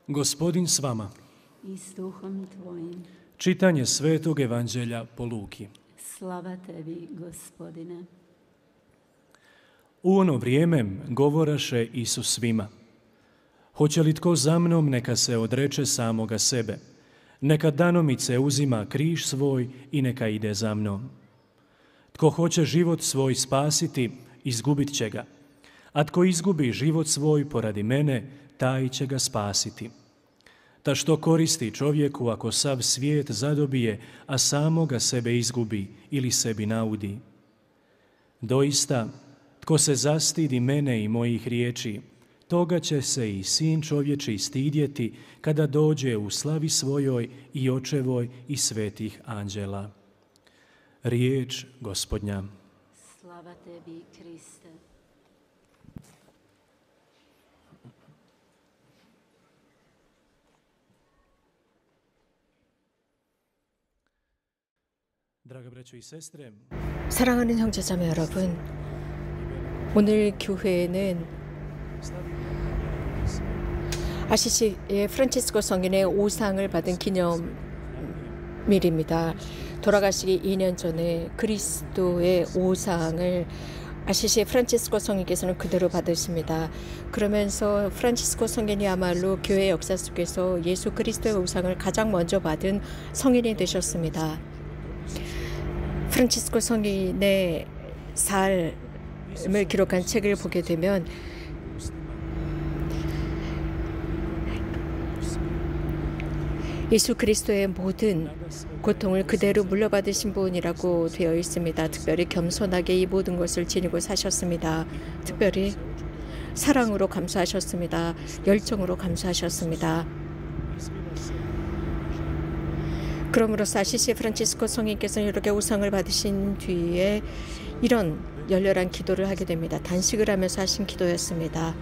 Gospodin s vama. I s duhom tvojim. Čitanje Svetog evanđelja po Luki. Slava tebi, Gospodine. U ono vrijeme govoraše Isus svima: Hoće li tko za mnom, neka se odreče samoga sebe, neka danomice uzima križ svoj i neka ide za mnom. Tko hoće život svoj spasiti, izgubit će ga, a tko izgubi život svoj poradi mene, taj će ga spasiti. Ta što koristi čovjeku ako sav svijet zadobije, a samoga sebe izgubi ili sebi naudi? Doista, tko se zastidi mene i mojih riječi, toga će se i Sin čovječi stidjeti kada dođe u slavi svojoj i očevoj i svetih anđela. Riječ Gospodnja. Slava tebi, Kriste. Draga braćo i sestre, 사랑하는 형제자매 여러분, 오늘 교회에는 아시시의 프란치스코 성인의 오상을 받은 기념일입니다. 돌아가시기 2년 전에 그리스도의 오상을 아시시의 프란치스코 성인께서는 그대로 받으십니다. 그러면서 프란치스코 성인이야말로 교회 역사 속에서 예수 그리스도의 오상을 가장 먼저 받은 성인이 되셨습니다. 프란치스코 성인의 삶을 기록한 책을 보게 되면 예수 그리스도의 모든 고통을 그대로 물려받으신 분이라고 되어 있습니다. 특별히 겸손하게 이 모든 것을 지니고 사셨습니다. 특별히 사랑으로 감수하셨습니다. 열정으로 감수하셨습니다. 그럼으로써 아시시 프란치스코 성인께서는 이렇게 우상을 받으신 뒤에 이런 열렬한 기도를 하게 됩니다. 단식을 하면서 하신 기도였습니다.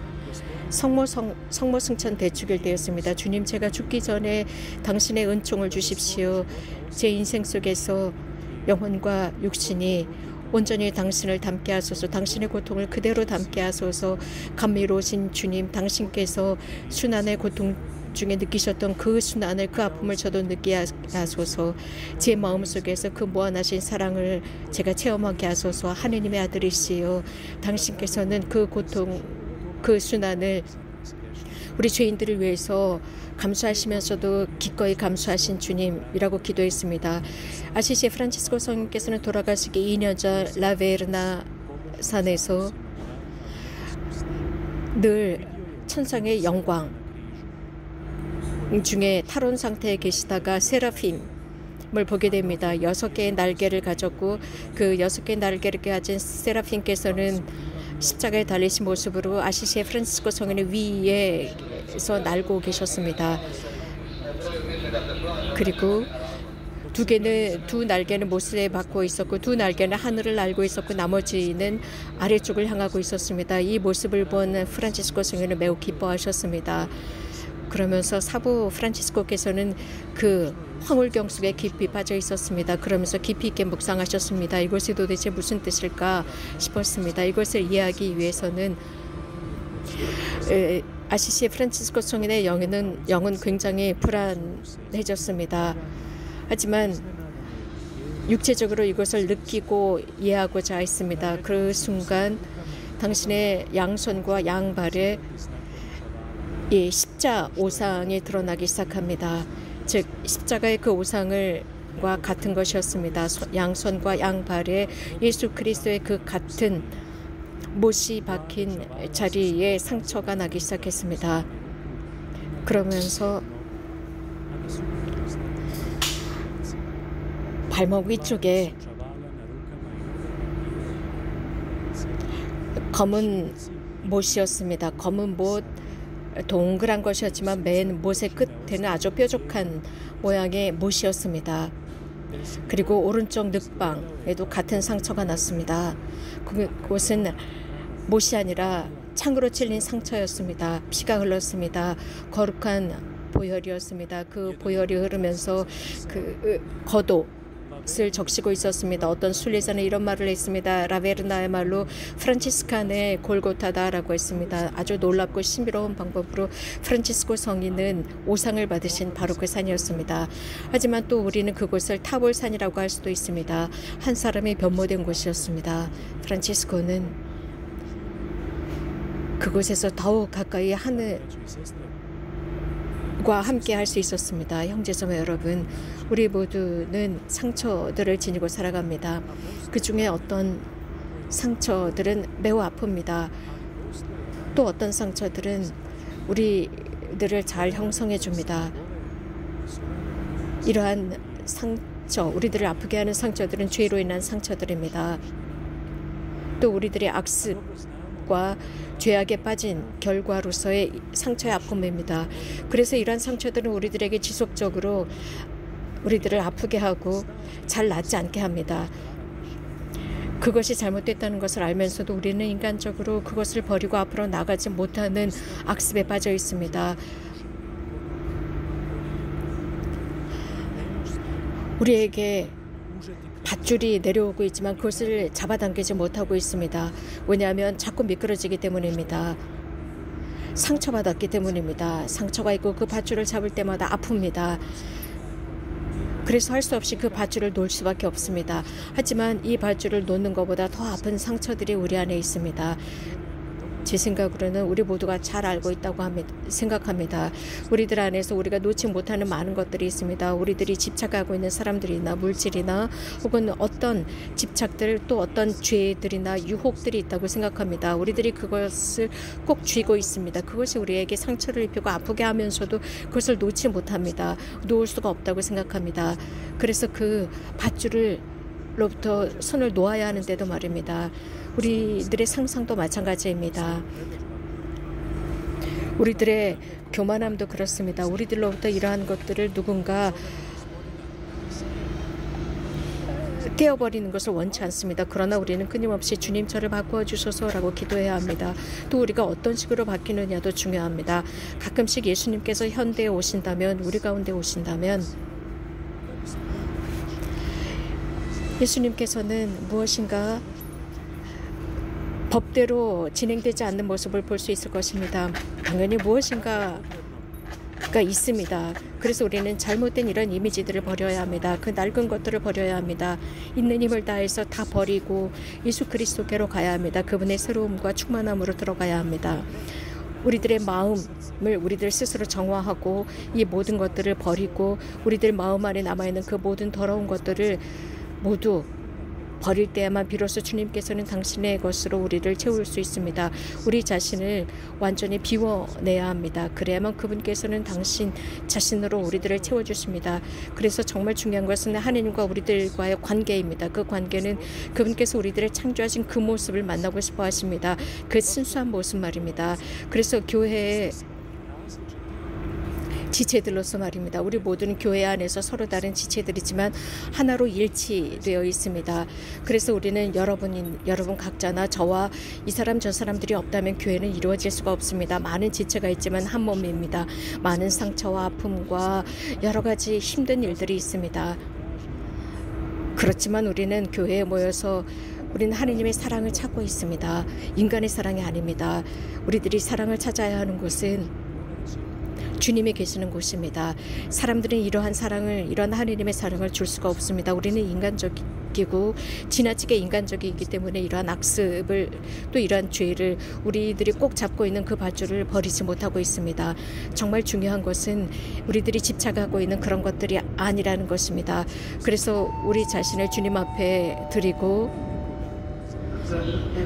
성모 승천 대축일 때였습니다. 주님, 제가 죽기 전에 당신의 은총을 주십시오. 제 인생 속에서 영혼과 육신이 온전히 당신을 담게 하소서. 당신의 고통을 그대로 담게 하소서. 감미로우신 주님, 당신께서 순환의 고통 중에 느끼셨던 그 순환을, 그 아픔을 저도 느끼게 하소서. 제 마음속에서 그 무한하신 사랑을 제가 체험하게 하소서. 하느님의 아들이시여, 당신께서는 그 고통, 그 순환을 우리 죄인들을 위해서 감수하시면서도 기꺼이 감수하신 주님이라고 기도했습니다. 아시시 프란치스코 성인께서는 돌아가시기 2년 전 라베르나 산에서 늘 천상의 영광 중에 탈원 상태에 계시다가 세라핌을 보게 됩니다. 6개의 날개를 가졌고 그 6개의 날개를 가진 세라핌께서는 십자가에 달리신 모습으로 아시시의 프란치스코 성인의 위에서 날고 계셨습니다. 그리고 두 날개는 못에 박고 있었고 두 날개는 하늘을 날고 있었고 나머지는 아래쪽을 향하고 있었습니다. 이 모습을 본 프란치스코 성인은 매우 기뻐하셨습니다. 그러면서 사부 프란치스코께서는 그 황홀경 속에 깊이 빠져 있었습니다. 그러면서 깊이 있게 묵상하셨습니다. 이것이 도대체 무슨 뜻일까 싶었습니다. 이것을 이해하기 위해서는 아시시 프란치스코 성인의 영은 굉장히 불안해졌습니다. 하지만 육체적으로 이것을 느끼고 이해하고자 했습니다. 그 순간 당신의 양손과 양발에 이 십자 오상이 드러나기 시작합니다. 즉 십자가의 그 오상과 같은 것이었습니다. 양손과 양발에 예수 그리스도의 그 같은 못이 박힌 자리에 상처가 나기 시작했습니다. 그러면서 발목 위쪽에 검은 못이었습니다. 검은 못, 동그란 것이었지만 맨 못의 끝에는 아주 뾰족한 모양의 못이었습니다. 그리고 오른쪽 늑방에도 같은 상처가 났습니다. 그곳은 못이 아니라 창으로 찔린 상처였습니다. 피가 흘렀습니다. 거룩한 보혈이었습니다. 그 보혈이 흐르면서 그 겉옷, 것을 적시고 있었습니다. 어떤 순례자는 이런 말을 했습니다. 라베르나의 말로 프란치스칸의 골고타다라고 했습니다. 아주 놀랍고 신비로운 방법으로 프란치스코 성인은 오상을 받으신 바로 그 산이었습니다. 하지만 또 우리는 그곳을 타볼산이라고 할 수도 있습니다. 한 사람이 변모된 곳이었습니다. 프란치스코는 그곳에서 더욱 가까이 하늘과 함께 할 수 있었습니다. 형제자매 여러분, 우리 모두는 상처들을 지니고 살아갑니다. 그 중에 어떤 상처들은 매우 아픕니다. 또 어떤 상처들은 우리들을 잘 형성해 줍니다. 이러한 상처, 우리들을 아프게 하는 상처들은 죄로 인한 상처들입니다. 또 우리들의 악습과 죄악에 빠진 결과로서의 상처의 아픔입니다. 그래서 이러한 상처들은 우리들에게 지속적으로 우리들을 아프게 하고 잘 낫지 않게 합니다. 그것이 잘못됐다는 것을 알면서도 우리는 인간적으로 그것을 버리고 앞으로 나가지 못하는 악습에 빠져 있습니다. 우리에게 밧줄이 내려오고 있지만 그것을 잡아당기지 못하고 있습니다. 왜냐하면 자꾸 미끄러지기 때문입니다. 상처받았기 때문입니다. 상처가 있고 그 밧줄을 잡을 때마다 아픕니다. 그래서 할 수 없이 그 밧줄을 놓을 수밖에 없습니다. 하지만 이 밧줄을 놓는 것보다 더 아픈 상처들이 우리 안에 있습니다. 제 생각으로는 우리 모두가 잘 알고 있다고 생각합니다. 우리들 안에서 우리가 놓지 못하는 많은 것들이 있습니다. 우리들이 집착하고 있는 사람들이나 물질이나 혹은 어떤 집착들 또 어떤 죄들이나 유혹들이 있다고 생각합니다. 우리들이 그것을 꼭 쥐고 있습니다. 그것이 우리에게 상처를 입히고 아프게 하면서도 그것을 놓지 못합니다. 놓을 수가 없다고 생각합니다. 그래서 그 밧줄로부터 손을 놓아야 하는데도 말입니다. 우리들의 상상도 마찬가지입니다. 우리들의 교만함도 그렇습니다. 우리들로부터 이러한 것들을 누군가 떼어버리는 것을 원치 않습니다. 그러나 우리는 끊임없이 주님 저를 바꾸어 주소서라고 기도해야 합니다. 또 우리가 어떤 식으로 바뀌느냐도 중요합니다. 가끔씩 예수님께서 현대에 오신다면, 우리 가운데 오신다면 예수님께서는 무엇인가 법대로 진행되지 않는 모습을 볼 수 있을 것입니다. 당연히 무엇인가가 있습니다. 그래서 우리는 잘못된 이런 이미지들을 버려야 합니다. 그 낡은 것들을 버려야 합니다. 있는 힘을 다해서 다 버리고 예수 그리스도께로 가야 합니다. 그분의 새로움과 충만함으로 들어가야 합니다. 우리들의 마음을 우리들 스스로 정화하고 이 모든 것들을 버리고 우리들 마음 안에 남아있는 그 모든 더러운 것들을 모두 버릴 때야만 비로소 주님께서는 당신의 것으로 우리를 채울 수 있습니다. 우리 자신을 완전히 비워내야 합니다. 그래야만 그분께서는 당신 자신으로 우리들을 채워주십니다. 그래서 정말 중요한 것은 하나님과 우리들과의 관계입니다. 그 관계는 그분께서 우리들을 창조하신 그 모습을 만나고 싶어 하십니다. 그 순수한 모습 말입니다. 그래서 교회에 지체들로서 말입니다. 우리 모두는 교회 안에서 서로 다른 지체들이지만 하나로 일치되어 있습니다. 그래서 우리는 여러분 각자나 저와 이 사람 저 사람들이 없다면 교회는 이루어질 수가 없습니다. 많은 지체가 있지만 한 몸입니다. 많은 상처와 아픔과 여러 가지 힘든 일들이 있습니다. 그렇지만 우리는 교회에 모여서 우리는 하느님의 사랑을 찾고 있습니다. 인간의 사랑이 아닙니다. 우리들이 사랑을 찾아야 하는 곳은 주님이 계시는 곳입니다. 사람들은 이러한 사랑을, 이런 하느님의 사랑을 줄 수가 없습니다. 우리는 인간적이고 지나치게 인간적이기 때문에 이러한 악습을 또 이러한 죄를 우리들이 꼭 잡고 있는 그 밧줄을 버리지 못하고 있습니다. 정말 중요한 것은 우리들이 집착하고 있는 그런 것들이 아니라는 것입니다. 그래서 우리 자신을 주님 앞에 드리고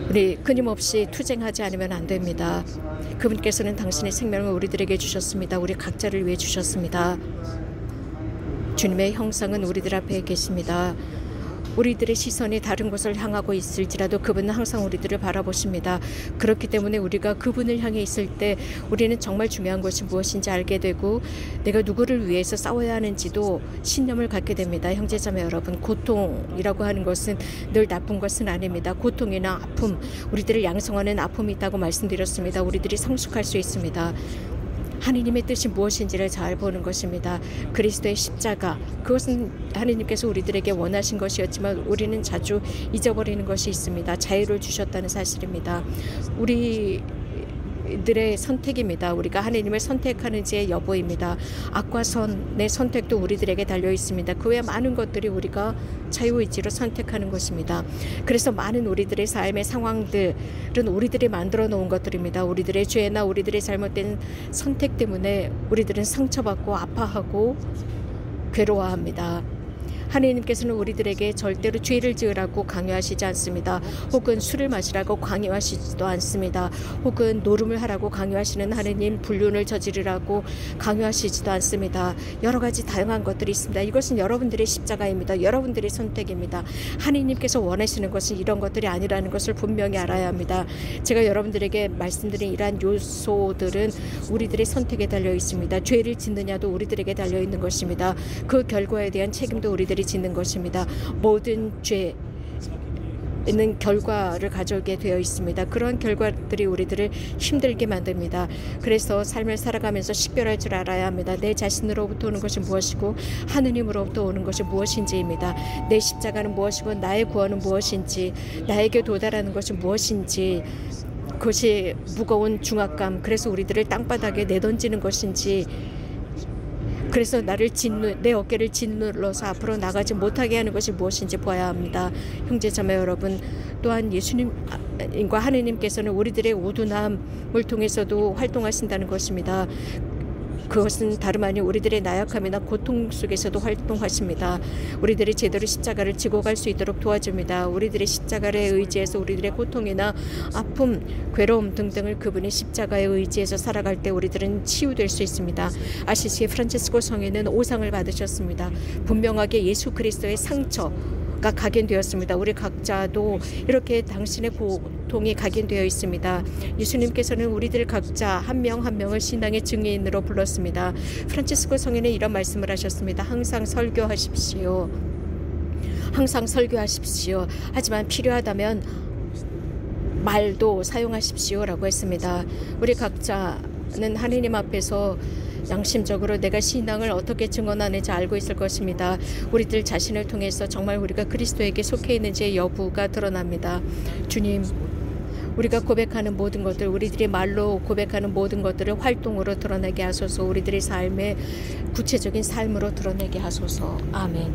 우리 끊임없이 투쟁하지 않으면 안 됩니다. 그분께서는 당신의 생명을 우리들에게 주셨습니다. 우리 각자를 위해 주셨습니다. 주님의 형상은 우리들 앞에 계십니다. 우리들의 시선이 다른 곳을 향하고 있을지라도 그분은 항상 우리들을 바라보십니다. 그렇기 때문에 우리가 그분을 향해 있을 때 우리는 정말 중요한 것이 무엇인지 알게 되고 내가 누구를 위해서 싸워야 하는지도 신념을 갖게 됩니다. 형제자매 여러분, 고통이라고 하는 것은 늘 나쁜 것은 아닙니다. 고통이나 아픔, 우리들을 양성하는 아픔이 있다고 말씀드렸습니다. 우리들이 성숙할 수 있습니다. 하느님의 뜻이 무엇인지를 잘 보는 것입니다. 그리스도의 십자가, 그것은 하느님께서 우리들에게 원하신 것이었지만 우리는 자주 잊어버리는 것이 있습니다. 자유를 주셨다는 사실입니다. 우리들의 선택입니다. 우리가 하느님을 선택하는지의 여부입니다. 악과 선의 선택도 우리들에게 달려 있습니다. 그 외에 많은 것들이 우리가 자유의지로 선택하는 것입니다. 그래서 많은 우리들의 삶의 상황들은 우리들이 만들어 놓은 것들입니다. 우리들의 죄나 우리들의 잘못된 선택 때문에 우리들은 상처받고 아파하고 괴로워합니다. 하느님께서는 우리들에게 절대로 죄를 지으라고 강요하시지 않습니다. 혹은 술을 마시라고 강요하시지도 않습니다. 혹은 노름을 하라고 강요하시는 하느님, 불륜을 저지르라고 강요하시지도 않습니다. 여러 가지 다양한 것들이 있습니다. 이것은 여러분들의 십자가입니다. 여러분들의 선택입니다. 하느님께서 원하시는 것은 이런 것들이 아니라는 것을 분명히 알아야 합니다. 제가 여러분들에게 말씀드린 이러한 요소들은 우리들의 선택에 달려 있습니다. 죄를 짓느냐도 우리들에게 달려 있는 것입니다. 그 결과에 대한 책임도 우리들이 짓는 것입니다. 모든 죄는 결과를 가져오게 되어 있습니다. 그런 결과들이 우리들을 힘들게 만듭니다. 그래서 삶을 살아가면서 식별할 줄 알아야 합니다. 내 자신으로부터 오는 것이 무엇이고 하느님으로부터 오는 것이 무엇인지입니다. 내 십자가는 무엇이고 나의 구원은 무엇인지, 나에게 도달하는 것이 무엇인지, 그것이 무거운 중압감, 그래서 우리들을 땅바닥에 내던지는 것인지, 그래서 내 어깨를 짓눌러서 앞으로 나가지 못하게 하는 것이 무엇인지 보아야 합니다. 형제자매 여러분, 또한 예수님과 하느님께서는 우리들의 우둔함을 통해서도 활동하신다는 것입니다. 그것은 다름 아닌 우리들의 나약함이나 고통 속에서도 활동하십니다. 우리들이 제대로 십자가를 지고 갈 수 있도록 도와줍니다. 우리들의 십자가를 의지해서 우리들의 고통이나 아픔, 괴로움 등등을 그분의 십자가에 의지해서 살아갈 때 우리들은 치유될 수 있습니다. 아시시의 프란치스코 성인은 오상을 받으셨습니다. 분명하게 예수 그리스도의 상처가 각인되었습니다. 우리 각자도 이렇게 당신의 고통이 각인되어 있습니다. 예수님께서는 우리들 각자 한 명 한 명을 신앙의 증인으로 불렀습니다. 프란치스코 성인은 이런 말씀을 하셨습니다. 항상 설교하십시오. 항상 설교하십시오. 하지만 필요하다면 말도 사용하십시오라고 했습니다. 우리 각자는 하느님 앞에서 양심적으로 내가 신앙을 어떻게 증언하는지 알고 있을 것입니다. 우리들 자신을 통해서 정말 우리가 그리스도에게 속해 있는지의 여부가 드러납니다. 주님, 우리가 고백하는 모든 것들, 우리들이 말로 고백하는 모든 것들을 활동으로 드러내게 하소서. 우리들의 삶의 구체적인 삶으로 드러내게 하소서. 아멘.